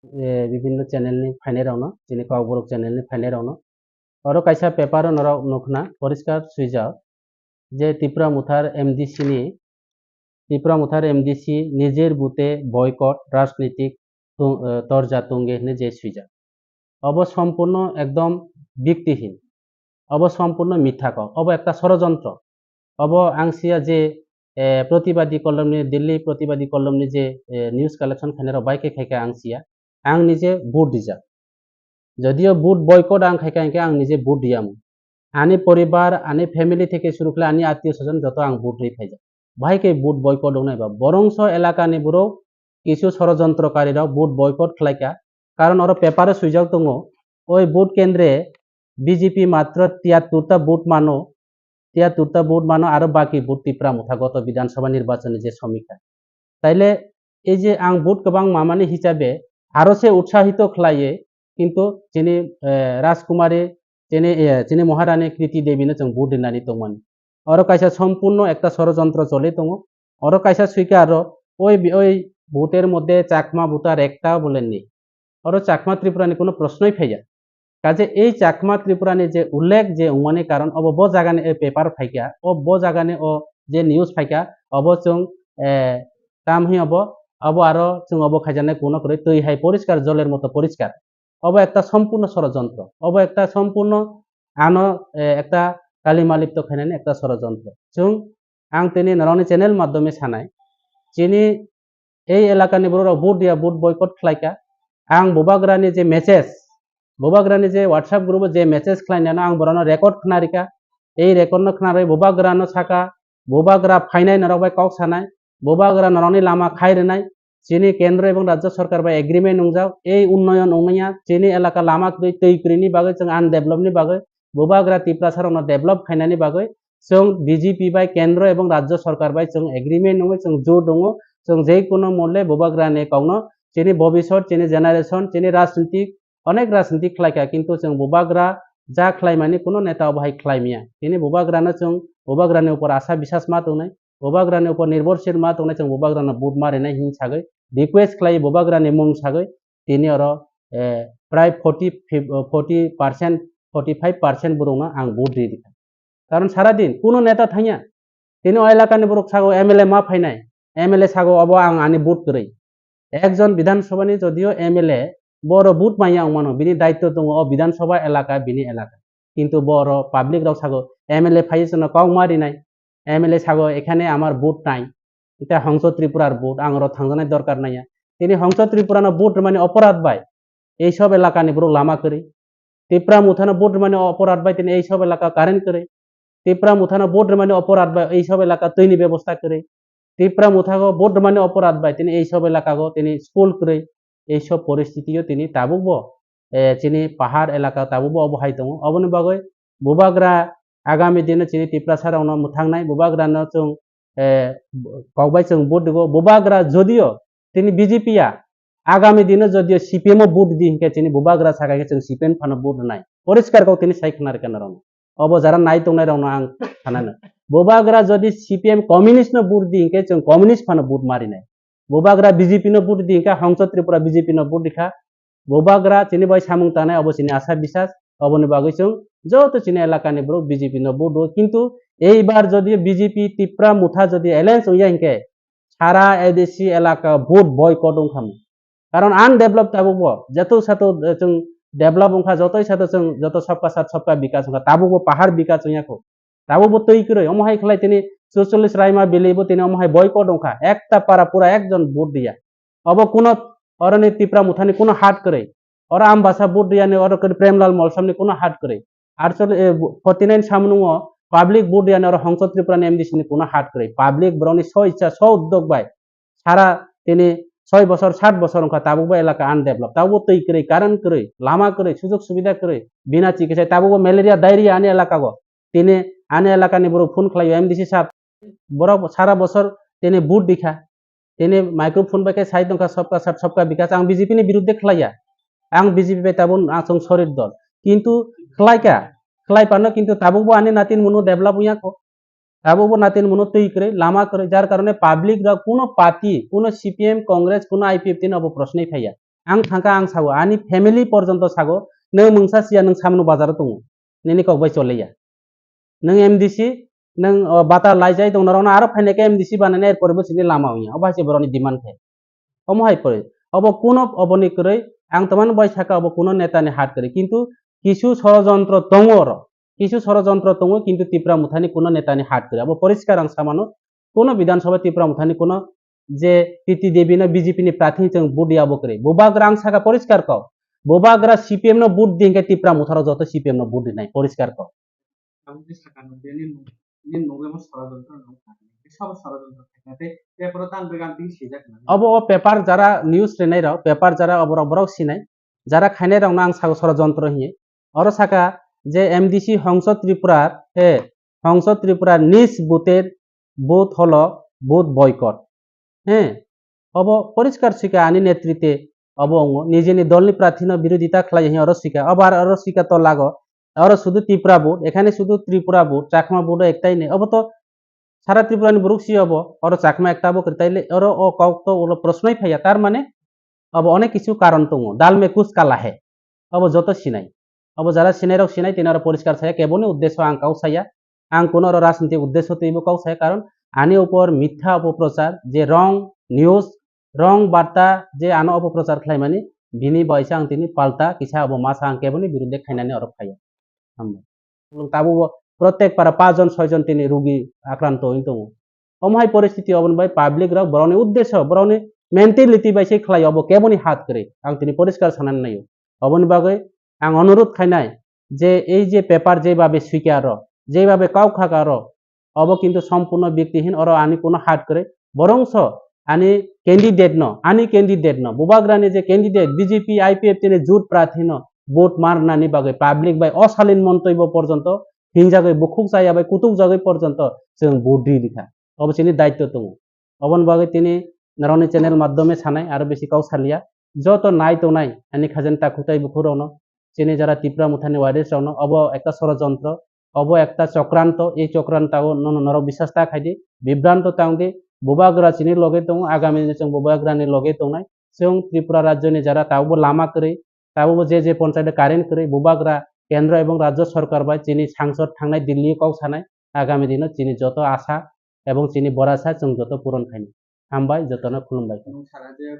বিভিন্ন channel ni faine rauno jini kogborok channel ni faine rauno oro kaisa paper nora nukna poriskar suija je Tripura মুথার MDC নিজের বুতে boycott রাজনৈতিক তরজা তুঙ্গে যে সুইজা অব সম্পূর্ণ একদম ভিত্তিহীন অব সম্পূর্ণ মিথ্যা অব একটা ষড়যন্ত্র অব আংসিয়া যে প্রতিবাদী কলমনি দিল্লি প্রতিবাদী কলমনি যে নিউজ কালেকশন খানের বাইকে খাইকা আংসিয়া আং নিজে বুট দিজা যদিও বুট বয়কট আং খাইকা আং নিজে বুট দিয়ামু আনি পরিবার আনি ফ্যামিলি থেকে শুরু করে আনি আত্মীয় স্বজন যত আং বুট হয়ে ফাইজা ভাইকে বুট বয়কট নাইবা বরংস এলাকানি বুড়ো কিছু ষড়যন্ত্রকারীরা বুট বয়কট খাইকা কারণ ওরা পেপারে সুইজাও দङ ওই বুট কেন্দ্রে বিজেপি মাত্র ৭৩টা বুট মানো আর বাকি বুট ত্রিপুরা মুথাগত বিধানসভা নির্বাচনে যে সমীক্ষা তাইলে এই যে আং বুট গোबां মামানি হিসাবে আরো সে উৎসাহিত খাইয়ে কিন্তু যিনি রাজকুমারী যিনি মহারানী কৃতি দেবীনে जों বুট দিনানি দंमोन अरो कायसा सम्पूर्ण একটা ষড়যন্ত্র চলে দङ अरो कायसा সুইকার ওই বুটের মধ্যে চাকমা বুটার একটাও বলেননি अरो চাকমা ত্রিপুরানি কোনো প্রশ্নই ফাইয়া কাজে এই চাকমা ত্রিপুরানি যে উল্লেখ যে উমানি কারণ অব ব জাগানে পেপার ফাইকা ও ব জাগানে ও যে নিউজ ফাইকা অব जों কাম হি অব আরো जों অব খাইজানে কোনো করে তৈ হাই পরিষ্কার জলের মতো পরিষ্কার অব একটা সম্পূর্ণ ষড়যন্ত্র অব একটা সম্পূর্ণ আনো একটা কালিমালিপ্ত খাইনানি একটা ষড়যন্ত্র जों आं তিনি নরনি চ্যানেল মাধ্যমে সানাই যিনি এই এলাকানি বড় বুট বয়কট খাইকা आं बोबाग्रानि जे मेसेज बोबाग्रानि जे व्हाट्सएप ग्रुप जे मेसेज खालायनानै आं बरनो रेकर्ड खनारिका এই রেকর্ড খনারে बोबाग्रानो साका बोबाग्रा फाइनाय नरबाय कक सानाय बोबाग्रा नरनि लामा खायरेनाय যিনি কেন্দ্র এবং রাজ্য সরকার বা এগ্রিমেন্ট নংজাও এই উন্নয়ন নংনিয়া যিনি এলাকা লামা তৈকরিনি বাগৈ जों আন ডেভেলপনি বাগৈ बोबाग्रा ত্রিপুরা সারনো ডেভেলপ খাইনানি বাগৈ जों বিজেপি বাই কেন্দ্র এবং রাজ্য সরকার বাই जों এগ্রিমেন্ট নङै जों জো দङ जों যেই কোনো মূল্যে बोबाग्रानि कौनो যিনি ভবিষ্যৎ যিনি জেনারেশন যিনি রাজনীতিক অনেক রাজনীতিক খাইকা কিন্তু जों बोबाग्रा যা খাইমানি কোনো নেতা অবহাই খাইমিয়া তিনি बोबाग्रानो जों बोबाग्रानि উপর আশা বিশ্বাস মা দङै बोबाग्रानि উপর নির্ভরশীল মা দङै जों बोबाग्रानो बुट मारिनाय हिं सागै रिक्वेस्ट खालाय बोबाग्रानि मुं सागै তিনি अर প্রায় 40% 45% বরংनो आं बुट दिदि কারণ সারা দিন কোনো নেতা থাইয়া তিনি ওই এলাকানি বরক সাগো এমএলএ মা ফাইনাই এমএলএ সাগো অব आं আনি বুট কरै একজন বিধানসভানি যদিও এমএলএ বড় বুট মাইয়া মানো বিনি দায়িত্ব দङ ও বিধানসভা এলাকা বিনি এলাকা কিন্তু বড় পাবলিক রাও সাগো এমএলএ ফাইজনো কং মারি নাই এমএলএ সাগো এখানে আমার বুট নাই এটা হংস ত্রিপুরার বুট আঙর থাঙ্গনাই দরকার নাইয়া তিনি হংস ত্রিপুরানো বুট মানে অপরাধ বাই এই সব এলাকানি বড় লামা করে ত্রিপুরা মুথানো বুট মানে অপরাধ বাই তিনি এই সব এলাকা কারেন্ট করে ত্রিপুরা মুথানো বুট মানে অপরাধ বাই এই সব এলাকা তৈরি ব্যবস্থা করে ত্রিপুরা মুথাগো বুট মানে অপরাধ বাই তিনি এই সব এলাকাগো তিনি স্কুল করে এই সব পরিস্থিতিও তিনি তাবুব তিনি পাহাড় এলাকা তাবুব অবহাই দङ অবনি বাগৈ बोबाग्रा आगामी दिन चिनि ত্রিপুরা সারাवनो मुथांनाय बोबाग्रानो जों कौबाय जों बुट दिगो बोबाग्रा যদিও তিনি বিজেপিয়া আগামী দিনে যদিও সিপিএম বুট দি হিংকে চিনি बोबाग्रा সাগাকে जों সিপিএম ফানো বুট নাই পরিষ্কার কও তিনি সাইখনার কেনারনো অব যারা নাই দংনাই রাवनो आं थानानो बोबाग्रा যদি সিপিএম কমিউনিস্ট नो बुट दी हिंके जों कमिउनिस्ट फानो बुट मारिनाय बोबाग्रा बीजेपी नो बुट दी हिंका हंस त्रिपुरा बीजेपी नो बुट दिखा बोबाग्रा चिनि बाय सामुं तानाय अब चिनि आशा বিশ্বাস অবনি বাগৈ जों যত চিনি এলাকানি বড় বিজেপি নো বুট কিন্তু এইবার যদি বিজেপি ত্রিপুরা মুথা যদি এলায়েন্স হইয়া হিংকে সারা এদেশি এলাকা বুট বয়কট খাম কারণ আন ডেভেলপ তাবুব যত সাথে जों ডেভেলপ ওখা যতই সাথে जों যত সবকা সাথ সবকা বিকাশ ওখা তাবুব পাহাড় বিকাশ হইয়াকো তাবুব তৈ করে অমহাই খলাই তিনি 44 রাইমা বিলেইবো তিনি অমহাই বয়কট ওখা একটা পারা পুরা একজন বুট দিয়া অব কোন অরনি ত্রিপুরা মুথানি কোন হাট করে और आम भाषा बुट दियाने और प्रेमलाल मल सामने कोनो हाट करे 49 सामनु पाब्लिक बुट दियाने और हंस त्रिपुरानि एमडिसि नि कोनो हाट करे पाब्लिक ब्रनि स्व इच्छा स्व उद्योग बाय सारा তিনি 6 বছর 7 বছর ওখা তাবুব এলাকা আন ডেভেলপ তাবুব তৈ করে কারণ করে লামা করে সুযোগ সুবিধা করে বিনা চিকিৎসায় তাবুব ম্যালেরিয়া ডায়রিয়া আনে এলাকা গো তিনি আনে এলাকা নি বড় ফোন খাইও এমডিসি সাহেব বড় সারা বছর তিনি বুট দিখা তিনি মাইক্রোফোন বাকে সাইড ওখা সবকা সাথ সবকা বিকাশ আং বিজেপি नि বিরুদ্ধে খাইয়া आं बीजेपी बाय ताबुन आसं शरीर दल किंतु खलाइका खलाई पानो किंतु ताबुबो आने नातिन मुनो डेभलप हुया को ताबुबो नातिन मुनो तै करे लामा करे जार कारणे पाब्लिक रा कोनो पार्टी कोनो सीपीएम कांग्रेस कोनो आईपीएफ तीन अब प्रश्न फाइया आं थांखा आं सागो आंनि फेमिलि पर्यन्त सागो नों मोंसा सिया नों सामनु बाजाराव दङ नोंनि कक बाय चलेया नों एमडीसी नों बाता लाइजाय दं नारावना आरो फाइनाके एमडीसी बानायनाय एरपरबो सिनि लामा होया अबासे बरनि डिमान्ड थे अमहाय परे अब कोनो अबनि करे आं तमान बैसाखा अब कोनो नेतानि हात करे किन्तु किछु षড়যন্ত্র दङ किछु षড়যন্ত্র दङ किन्तु त्रिपुरा मुथानि कोनो नेतानि हात करे अब परिष्कार आं सामानो कोनो विधानसभा त्रिपुरा मुथानि कोनो जे टीटी देवी ना बीजेपी नि प्रार्थी जों बुट दियाबो करे बोबाग्रा आं सागा परिष्कार क बोबाग्रा सीपीएम नो बुट दिंगे त्रिपुरा मुथारो जत सीपीएम नो बुट दिनाय परिष्कार क আমাদের সাকানো দেনি নবেম্বর ষড়যন্ত্র নং সব ষড়যন্ত্র থাকে পেপার তাং বেগান দিন সিজাক না अब पेपर जरा न्यूज रेनाय राव पेपर जरा अब बराव सिनाय जरा खाइनाय राव आं सागा षড়যন্ত্র हिए और साका जे एमडीसी हंस त्रिपुरा हे हंस त्रिपुरा निज बुथेर बुथ हलो बुथ बयकट হ্যাঁ अब परिष्कार सिका आनि नेतृत्वे अब निजेनि दलनि प्रार्थीनो विरोधिता खालाय हि अरसिका अबार अरसिका तो लागो और शुद्ध त्रिपुरा बोर्ड एखाने शुद्ध त्रिपुरा बोर्ड चाकमा बोर्ड एकटाई ने अब तो सारा त्रिपुरानि बुरुक सि अब और चाकमा एकटा बो करताइले और ओ कौक तो ओलो प्रश्नই फाया तार माने अब अनेक किछु कारण दङ दाल में कुछ काला है अब जत सिनाय अब जरा सिनायराव सिनाय तिनार परिष्कार साया केबलनि उद्देश्य आं काउ साया आं कोनो राजनीतिक उद्देश्य तैबो काउ साया कारण आनि ऊपर मिथ्या अपप्रचार जे रंग न्यूज रंग बार्ता जे आनो अपप्रचार खालामनानै बिनि बायसा आं तिनि पाल्टा किसा अब मासा आं केबलनि बिरुद्धे खायनानै अरब फाया हम ताबो प्रत्येक पारा 5 जन 6 जन तिनि रोगी आक्रांत होई दङ अमहाय परिस्थिति अबन बाय पाब्लिक रा बरनि उद्देश्य बरनि मेंटेलिटी बायसे खालाय अब केबलनि हात करे आं तिनि परिष्कार साननानै नायो अबन बागै आं अनुरोध खायनाय जे এই যে পেপার যেভাবে স্বীকার যেভাবে কাউ খাকার अब কিন্তু সম্পূর্ণ ব্যক্তিহীন और आनि কোনো हात करे बरंस आनि कैंडिडेट न बुबाग्रानि जे कैंडिडेट बीजेपी आईपीएफ तिनि जुट प्रार्थी न भोट मारनानि बागै पाब्लिक बाय अशालीन मन्तव्य पर्यन्त हिंजागै बुखुक जाया बाय कुतुक जागै पर्यन्त जों भोट दी लिखा अब सिनि दायित्व दङ अबन बागै तिनि नारावनि चैनल माध्यमे सानाय आरो बेसि काउ सालिया যত নাই তো নাই आनि खाजेन ताकुताय बुखुरावनो चिनि जरा त्रिपुरा मुथानि वारिस रावनो अब एकटा षড়যন্ত্র अब एकटा चक्रांत এই চক্রান্তাও নর বিশ্বাসতা খাইदि বিভ্রান্ত तांदि बुबाग्रा चिनि लगे दङ आगामी जों बुबाग्रानि लगे दंनाय जों त्रिपुरा राज्यनि जरा तावबो लामा करे तावबो जे पन्चायत कारेन्ट करे बुबाग्रा केंद्र एवं राज्य सरकार बाय चिनि सांसद थांनाय दिल्ली काउ सानाय आगामी दिन चिनि जत आशा एवं चिनि बरासा जों जत पूरण खाइनि हामबाय जतनो खुलुमबाय सारा जे